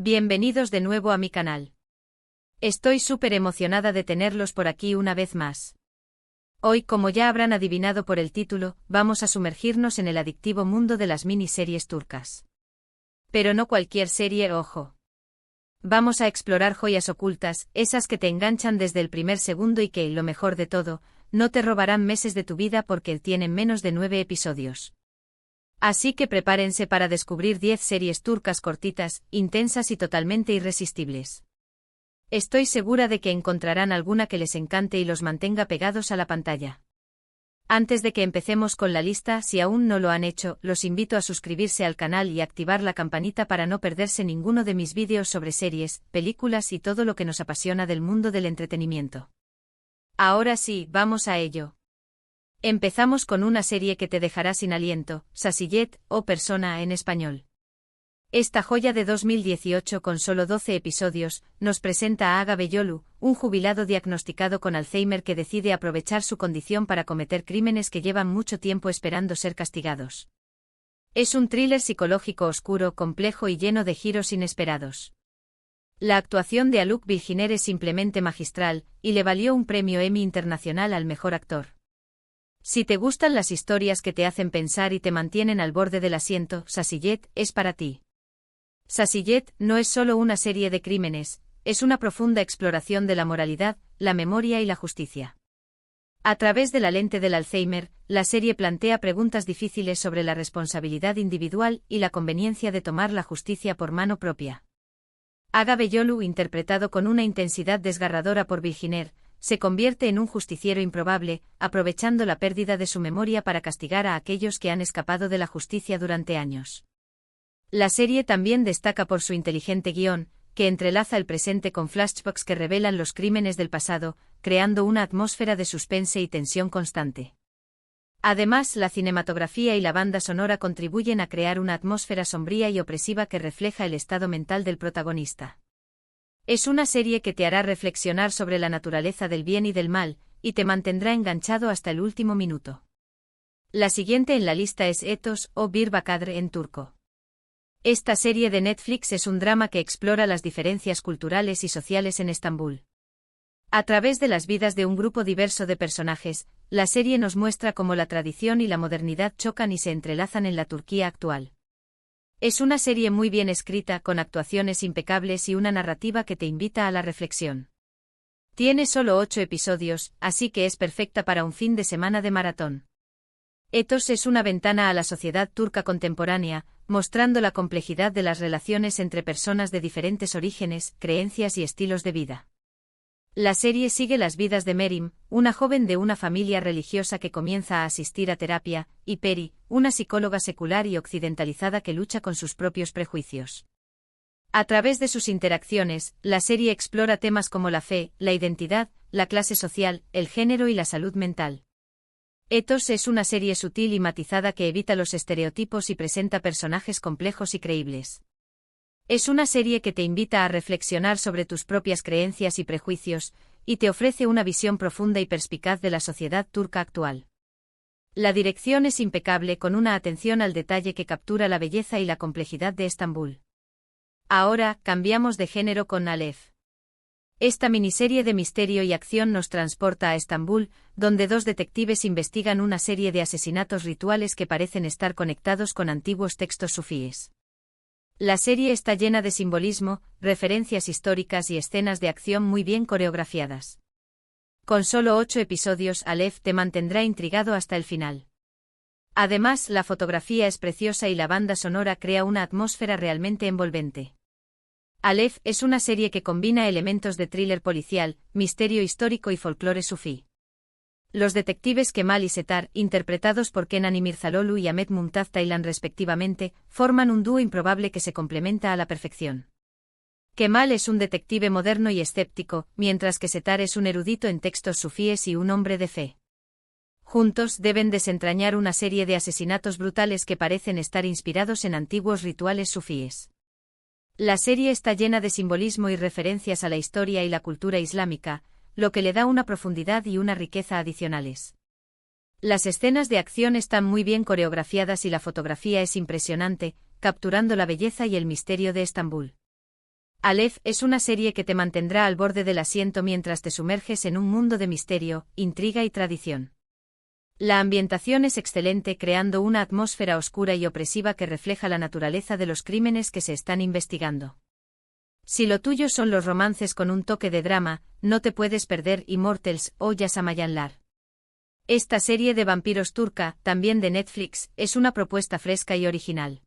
Bienvenidos de nuevo a mi canal. Estoy súper emocionada de tenerlos por aquí una vez más. Hoy, como ya habrán adivinado por el título, vamos a sumergirnos en el adictivo mundo de las miniseries turcas. Pero no cualquier serie, ojo. Vamos a explorar joyas ocultas, esas que te enganchan desde el primer segundo y que, lo mejor de todo, no te robarán meses de tu vida porque tienen menos de 9 episodios. Así que prepárense para descubrir 10 series turcas cortitas, intensas y totalmente irresistibles. Estoy segura de que encontrarán alguna que les encante y los mantenga pegados a la pantalla. Antes de que empecemos con la lista, si aún no lo han hecho, los invito a suscribirse al canal y activar la campanita para no perderse ninguno de mis vídeos sobre series, películas y todo lo que nos apasiona del mundo del entretenimiento. Ahora sí, vamos a ello. Empezamos con una serie que te dejará sin aliento, Sasiyet, o Persona en español. Esta joya de 2018 con solo 12 episodios, nos presenta a Aga Beyolu, un jubilado diagnosticado con Alzheimer que decide aprovechar su condición para cometer crímenes que llevan mucho tiempo esperando ser castigados. Es un thriller psicológico oscuro, complejo y lleno de giros inesperados. La actuación de Haluk Bilginer es simplemente magistral, y le valió un premio Emmy Internacional al mejor actor. Si te gustan las historias que te hacen pensar y te mantienen al borde del asiento, Sasiyet es para ti. Sasiyet no es solo una serie de crímenes, es una profunda exploración de la moralidad, la memoria y la justicia. A través de la lente del Alzheimer, la serie plantea preguntas difíciles sobre la responsabilidad individual y la conveniencia de tomar la justicia por mano propia. Aga Beyolu, interpretado con una intensidad desgarradora por Bilginer, se convierte en un justiciero improbable, aprovechando la pérdida de su memoria para castigar a aquellos que han escapado de la justicia durante años. La serie también destaca por su inteligente guión, que entrelaza el presente con flashbacks que revelan los crímenes del pasado, creando una atmósfera de suspense y tensión constante. Además, la cinematografía y la banda sonora contribuyen a crear una atmósfera sombría y opresiva que refleja el estado mental del protagonista. Es una serie que te hará reflexionar sobre la naturaleza del bien y del mal, y te mantendrá enganchado hasta el último minuto. La siguiente en la lista es Etos, o Bir Bakadre en turco. Esta serie de Netflix es un drama que explora las diferencias culturales y sociales en Estambul. A través de las vidas de un grupo diverso de personajes, la serie nos muestra cómo la tradición y la modernidad chocan y se entrelazan en la Turquía actual. Es una serie muy bien escrita, con actuaciones impecables y una narrativa que te invita a la reflexión. Tiene solo 8 episodios, así que es perfecta para un fin de semana de maratón. Etos es una ventana a la sociedad turca contemporánea, mostrando la complejidad de las relaciones entre personas de diferentes orígenes, creencias y estilos de vida. La serie sigue las vidas de Merim, una joven de una familia religiosa que comienza a asistir a terapia, y Peri, una psicóloga secular y occidentalizada que lucha con sus propios prejuicios. A través de sus interacciones, la serie explora temas como la fe, la identidad, la clase social, el género y la salud mental. Etos es una serie sutil y matizada que evita los estereotipos y presenta personajes complejos y creíbles. Es una serie que te invita a reflexionar sobre tus propias creencias y prejuicios, y te ofrece una visión profunda y perspicaz de la sociedad turca actual. La dirección es impecable, con una atención al detalle que captura la belleza y la complejidad de Estambul. Ahora, cambiamos de género con Alef. Esta miniserie de misterio y acción nos transporta a Estambul, donde 2 detectives investigan una serie de asesinatos rituales que parecen estar conectados con antiguos textos sufíes. La serie está llena de simbolismo, referencias históricas y escenas de acción muy bien coreografiadas. Con solo 8 episodios, Alef te mantendrá intrigado hasta el final. Además, la fotografía es preciosa y la banda sonora crea una atmósfera realmente envolvente. Alef es una serie que combina elementos de thriller policial, misterio histórico y folclore sufí. Los detectives Kemal y Setar, interpretados por Kenan Imirzaloglu y Ahmet Mumtaz Taylan respectivamente, forman un dúo improbable que se complementa a la perfección. Kemal es un detective moderno y escéptico, mientras que Setar es un erudito en textos sufíes y un hombre de fe. Juntos deben desentrañar una serie de asesinatos brutales que parecen estar inspirados en antiguos rituales sufíes. La serie está llena de simbolismo y referencias a la historia y la cultura islámica, lo que le da una profundidad y una riqueza adicionales. Las escenas de acción están muy bien coreografiadas y la fotografía es impresionante, capturando la belleza y el misterio de Estambul. Aleph es una serie que te mantendrá al borde del asiento mientras te sumerges en un mundo de misterio, intriga y tradición. La ambientación es excelente, creando una atmósfera oscura y opresiva que refleja la naturaleza de los crímenes que se están investigando. Si lo tuyo son los romances con un toque de drama, no te puedes perder Immortals o Yasamayanlar. Esta serie de vampiros turca, también de Netflix, es una propuesta fresca y original.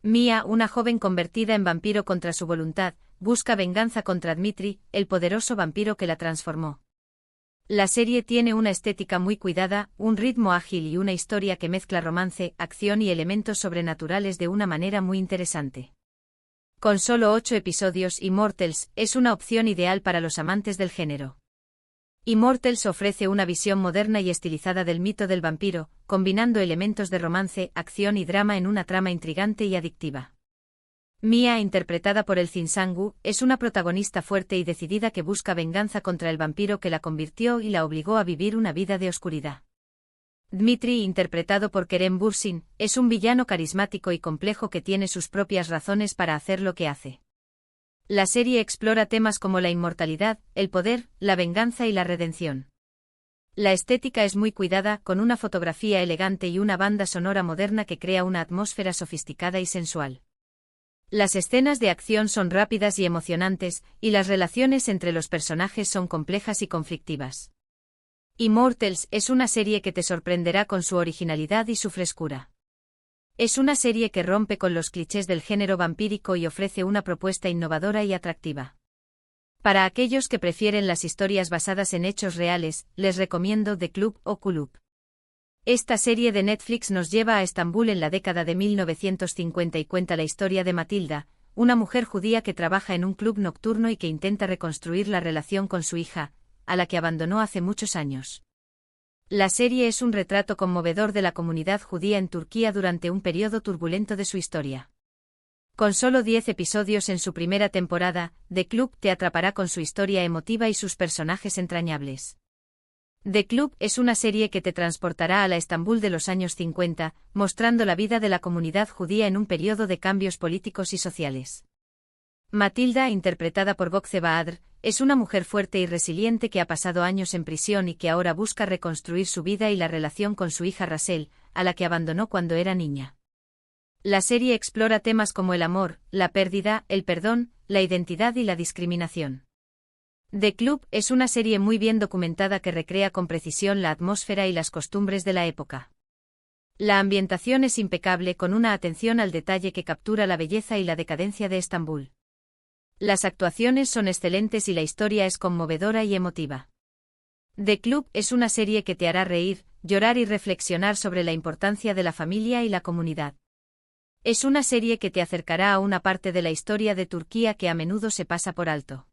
Mia, una joven convertida en vampiro contra su voluntad, busca venganza contra Dmitri, el poderoso vampiro que la transformó. La serie tiene una estética muy cuidada, un ritmo ágil y una historia que mezcla romance, acción y elementos sobrenaturales de una manera muy interesante. Con solo 8 episodios, Immortals es una opción ideal para los amantes del género. Immortals ofrece una visión moderna y estilizada del mito del vampiro, combinando elementos de romance, acción y drama en una trama intrigante y adictiva. Mia, interpretada por Elçin Sangu, es una protagonista fuerte y decidida que busca venganza contra el vampiro que la convirtió y la obligó a vivir una vida de oscuridad. Dmitri, interpretado por Kerem Bürsin, es un villano carismático y complejo que tiene sus propias razones para hacer lo que hace. La serie explora temas como la inmortalidad, el poder, la venganza y la redención. La estética es muy cuidada, con una fotografía elegante y una banda sonora moderna que crea una atmósfera sofisticada y sensual. Las escenas de acción son rápidas y emocionantes, y las relaciones entre los personajes son complejas y conflictivas. Immortals es una serie que te sorprenderá con su originalidad y su frescura. Es una serie que rompe con los clichés del género vampírico y ofrece una propuesta innovadora y atractiva. Para aquellos que prefieren las historias basadas en hechos reales, les recomiendo The Club o Kulüp. Esta serie de Netflix nos lleva a Estambul en la década de 1950 y cuenta la historia de Matilda, una mujer judía que trabaja en un club nocturno y que intenta reconstruir la relación con su hija, a la que abandonó hace muchos años. La serie es un retrato conmovedor de la comunidad judía en Turquía durante un periodo turbulento de su historia. Con solo 10 episodios en su primera temporada, The Club te atrapará con su historia emotiva y sus personajes entrañables. The Club es una serie que te transportará a la Estambul de los años 50, mostrando la vida de la comunidad judía en un periodo de cambios políticos y sociales. Matilda, interpretada por Gökçe Bahadır, es una mujer fuerte y resiliente que ha pasado años en prisión y que ahora busca reconstruir su vida y la relación con su hija Rasel, a la que abandonó cuando era niña. La serie explora temas como el amor, la pérdida, el perdón, la identidad y la discriminación. The Club es una serie muy bien documentada que recrea con precisión la atmósfera y las costumbres de la época. La ambientación es impecable, con una atención al detalle que captura la belleza y la decadencia de Estambul. Las actuaciones son excelentes y la historia es conmovedora y emotiva. The Club es una serie que te hará reír, llorar y reflexionar sobre la importancia de la familia y la comunidad. Es una serie que te acercará a una parte de la historia de Turquía que a menudo se pasa por alto.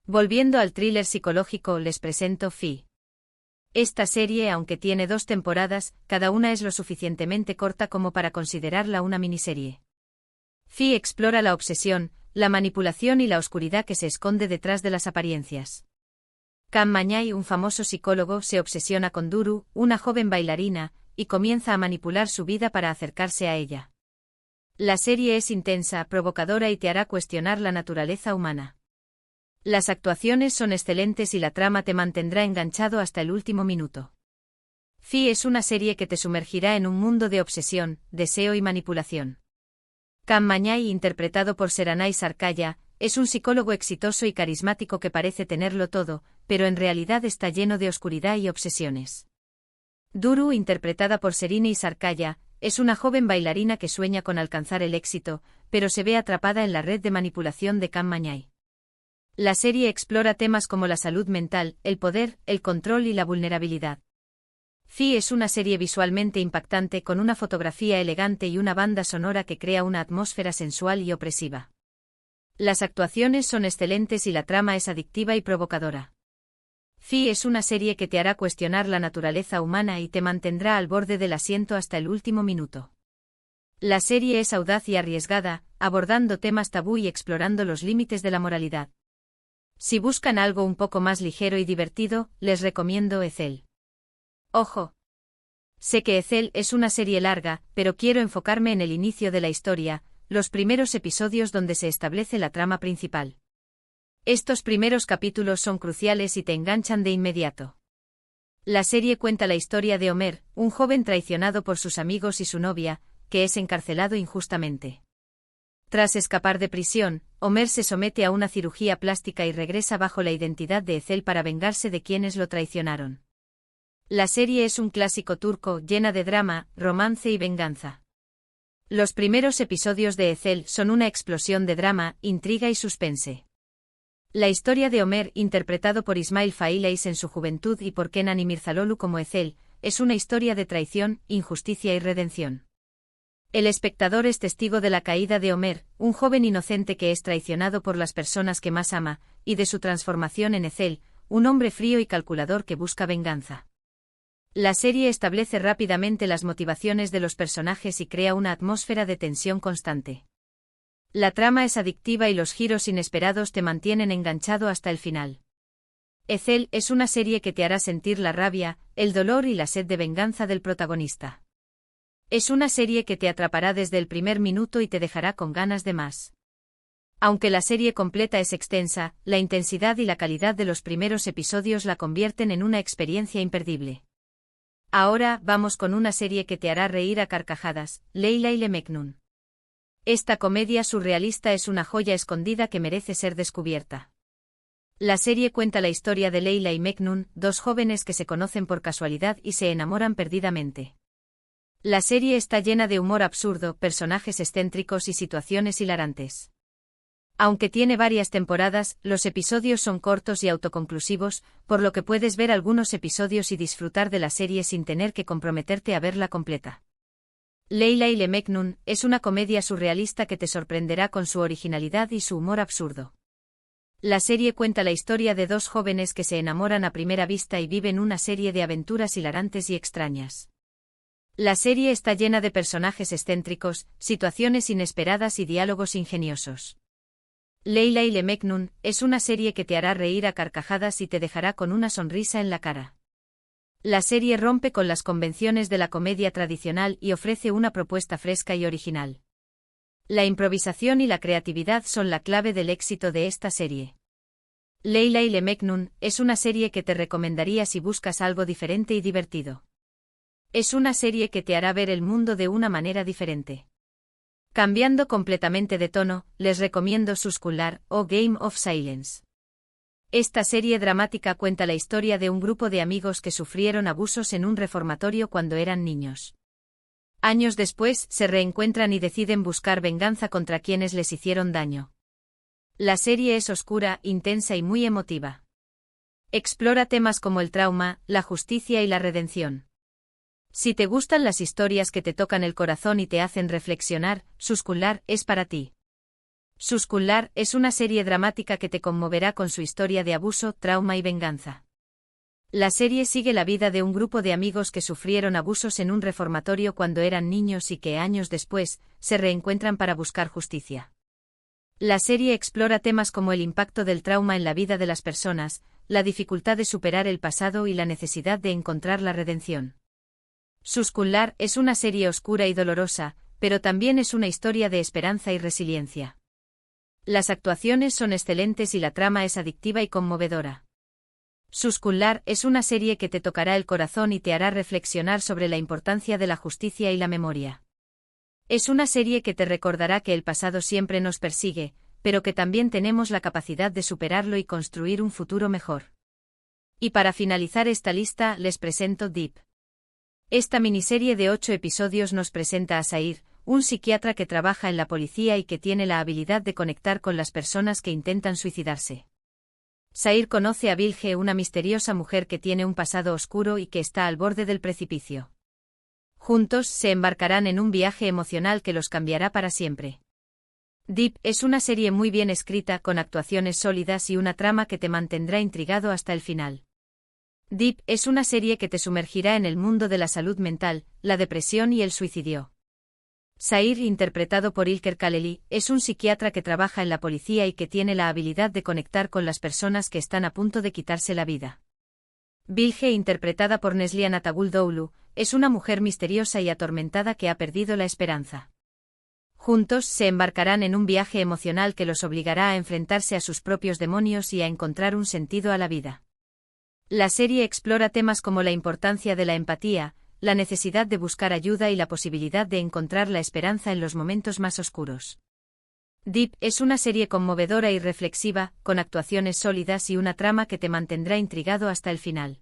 Volviendo al thriller psicológico, les presento Fi. Esta serie, aunque tiene 2 temporadas, cada una es lo suficientemente corta como para considerarla una miniserie. Fi explora la obsesión, la manipulación y la oscuridad que se esconde detrás de las apariencias. Can Mañay, un famoso psicólogo, se obsesiona con Duru, una joven bailarina, y comienza a manipular su vida para acercarse a ella. La serie es intensa, provocadora y te hará cuestionar la naturaleza humana. Las actuaciones son excelentes y la trama te mantendrá enganchado hasta el último minuto. Fi es una serie que te sumergirá en un mundo de obsesión, deseo y manipulación. Can Mañay, interpretado por Serenay Sarkaya, es un psicólogo exitoso y carismático que parece tenerlo todo, pero en realidad está lleno de oscuridad y obsesiones. Duru, interpretada por Serenay Sarkaya, es una joven bailarina que sueña con alcanzar el éxito, pero se ve atrapada en la red de manipulación de Can Mañay. La serie explora temas como la salud mental, el poder, el control y la vulnerabilidad. Fi es una serie visualmente impactante con una fotografía elegante y una banda sonora que crea una atmósfera sensual y opresiva. Las actuaciones son excelentes y la trama es adictiva y provocadora. Fi es una serie que te hará cuestionar la naturaleza humana y te mantendrá al borde del asiento hasta el último minuto. La serie es audaz y arriesgada, abordando temas tabú y explorando los límites de la moralidad. Si buscan algo un poco más ligero y divertido, les recomiendo Ecel. Ojo. Sé que Ecel es una serie larga, pero quiero enfocarme en el inicio de la historia, los primeros episodios donde se establece la trama principal. Estos primeros capítulos son cruciales y te enganchan de inmediato. La serie cuenta la historia de Homer, un joven traicionado por sus amigos y su novia, que es encarcelado injustamente. Tras escapar de prisión, Homer se somete a una cirugía plástica y regresa bajo la identidad de Ethel para vengarse de quienes lo traicionaron. La serie es un clásico turco llena de drama, romance y venganza. Los primeros episodios de Ethel son una explosión de drama, intriga y suspense. La historia de Homer, interpretado por Ismail Faileis en su juventud y por Kenan Imirzalıoğlu como Ethel, es una historia de traición, injusticia y redención. El espectador es testigo de la caída de Homer, un joven inocente que es traicionado por las personas que más ama, y de su transformación en Ethel, un hombre frío y calculador que busca venganza. La serie establece rápidamente las motivaciones de los personajes y crea una atmósfera de tensión constante. La trama es adictiva y los giros inesperados te mantienen enganchado hasta el final. Ethel es una serie que te hará sentir la rabia, el dolor y la sed de venganza del protagonista. Es una serie que te atrapará desde el primer minuto y te dejará con ganas de más. Aunque la serie completa es extensa, la intensidad y la calidad de los primeros episodios la convierten en una experiencia imperdible. Ahora vamos con una serie que te hará reír a carcajadas, Leila y Mecnun. Esta comedia surrealista es una joya escondida que merece ser descubierta. La serie cuenta la historia de Leila y Mecnun, dos jóvenes que se conocen por casualidad y se enamoran perdidamente. La serie está llena de humor absurdo, personajes excéntricos y situaciones hilarantes. Aunque tiene varias temporadas, los episodios son cortos y autoconclusivos, por lo que puedes ver algunos episodios y disfrutar de la serie sin tener que comprometerte a verla completa. Leila y Mecnun es una comedia surrealista que te sorprenderá con su originalidad y su humor absurdo. La serie cuenta la historia de dos jóvenes que se enamoran a primera vista y viven una serie de aventuras hilarantes y extrañas. La serie está llena de personajes excéntricos, situaciones inesperadas y diálogos ingeniosos. Leila y Mecnun es una serie que te hará reír a carcajadas y te dejará con una sonrisa en la cara. La serie rompe con las convenciones de la comedia tradicional y ofrece una propuesta fresca y original. La improvisación y la creatividad son la clave del éxito de esta serie. Leila y Mecnun es una serie que te recomendaría si buscas algo diferente y divertido. Es una serie que te hará ver el mundo de una manera diferente. Cambiando completamente de tono, les recomiendo Suskullar o Game of Silence. Esta serie dramática cuenta la historia de un grupo de amigos que sufrieron abusos en un reformatorio cuando eran niños. Años después, se reencuentran y deciden buscar venganza contra quienes les hicieron daño. La serie es oscura, intensa y muy emotiva. Explora temas como el trauma, la justicia y la redención. Si te gustan las historias que te tocan el corazón y te hacen reflexionar, Suskullar es para ti. Suskullar es una serie dramática que te conmoverá con su historia de abuso, trauma y venganza. La serie sigue la vida de un grupo de amigos que sufrieron abusos en un reformatorio cuando eran niños y que años después, se reencuentran para buscar justicia. La serie explora temas como el impacto del trauma en la vida de las personas, la dificultad de superar el pasado y la necesidad de encontrar la redención. Suskullar es una serie oscura y dolorosa, pero también es una historia de esperanza y resiliencia. Las actuaciones son excelentes y la trama es adictiva y conmovedora. Suskullar es una serie que te tocará el corazón y te hará reflexionar sobre la importancia de la justicia y la memoria. Es una serie que te recordará que el pasado siempre nos persigue, pero que también tenemos la capacidad de superarlo y construir un futuro mejor. Y para finalizar esta lista, les presento Deep. Esta miniserie de 8 episodios nos presenta a Sair, un psiquiatra que trabaja en la policía y que tiene la habilidad de conectar con las personas que intentan suicidarse. Sair conoce a Bilge, una misteriosa mujer que tiene un pasado oscuro y que está al borde del precipicio. Juntos se embarcarán en un viaje emocional que los cambiará para siempre. Deep es una serie muy bien escrita, con actuaciones sólidas y una trama que te mantendrá intrigado hasta el final. Deep es una serie que te sumergirá en el mundo de la salud mental, la depresión y el suicidio. Sair, interpretado por Ilker Kaleli, es un psiquiatra que trabaja en la policía y que tiene la habilidad de conectar con las personas que están a punto de quitarse la vida. Bilge, interpretada por Neslihan Atagul Doğulu, es una mujer misteriosa y atormentada que ha perdido la esperanza. Juntos se embarcarán en un viaje emocional que los obligará a enfrentarse a sus propios demonios y a encontrar un sentido a la vida. La serie explora temas como la importancia de la empatía, la necesidad de buscar ayuda y la posibilidad de encontrar la esperanza en los momentos más oscuros. Deep es una serie conmovedora y reflexiva, con actuaciones sólidas y una trama que te mantendrá intrigado hasta el final.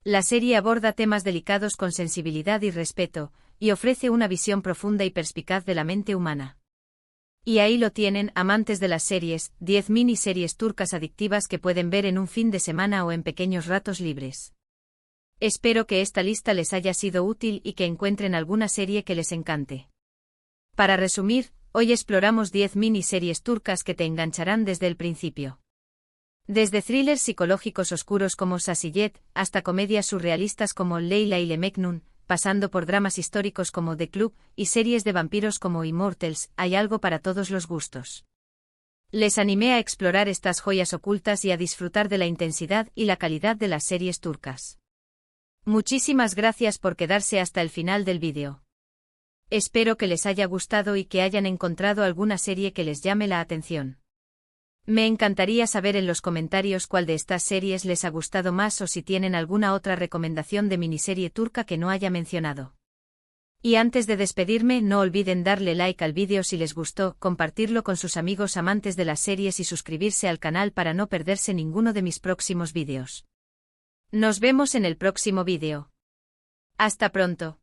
La serie aborda temas delicados con sensibilidad y respeto, y ofrece una visión profunda y perspicaz de la mente humana. Y ahí lo tienen, amantes de las series, 10 miniseries turcas adictivas que pueden ver en un fin de semana o en pequeños ratos libres. Espero que esta lista les haya sido útil y que encuentren alguna serie que les encante. Para resumir, hoy exploramos 10 miniseries turcas que te engancharán desde el principio. Desde thrillers psicológicos oscuros como Sasiyet, hasta comedias surrealistas como Leyla ile Mecnun, pasando por dramas históricos como The Club, y series de vampiros como Immortals, hay algo para todos los gustos. Les animé a explorar estas joyas ocultas y a disfrutar de la intensidad y la calidad de las series turcas. Muchísimas gracias por quedarse hasta el final del vídeo. Espero que les haya gustado y que hayan encontrado alguna serie que les llame la atención. Me encantaría saber en los comentarios cuál de estas series les ha gustado más o si tienen alguna otra recomendación de miniserie turca que no haya mencionado. Y antes de despedirme, no olviden darle like al vídeo si les gustó, compartirlo con sus amigos amantes de las series y suscribirse al canal para no perderse ninguno de mis próximos vídeos. Nos vemos en el próximo vídeo. Hasta pronto.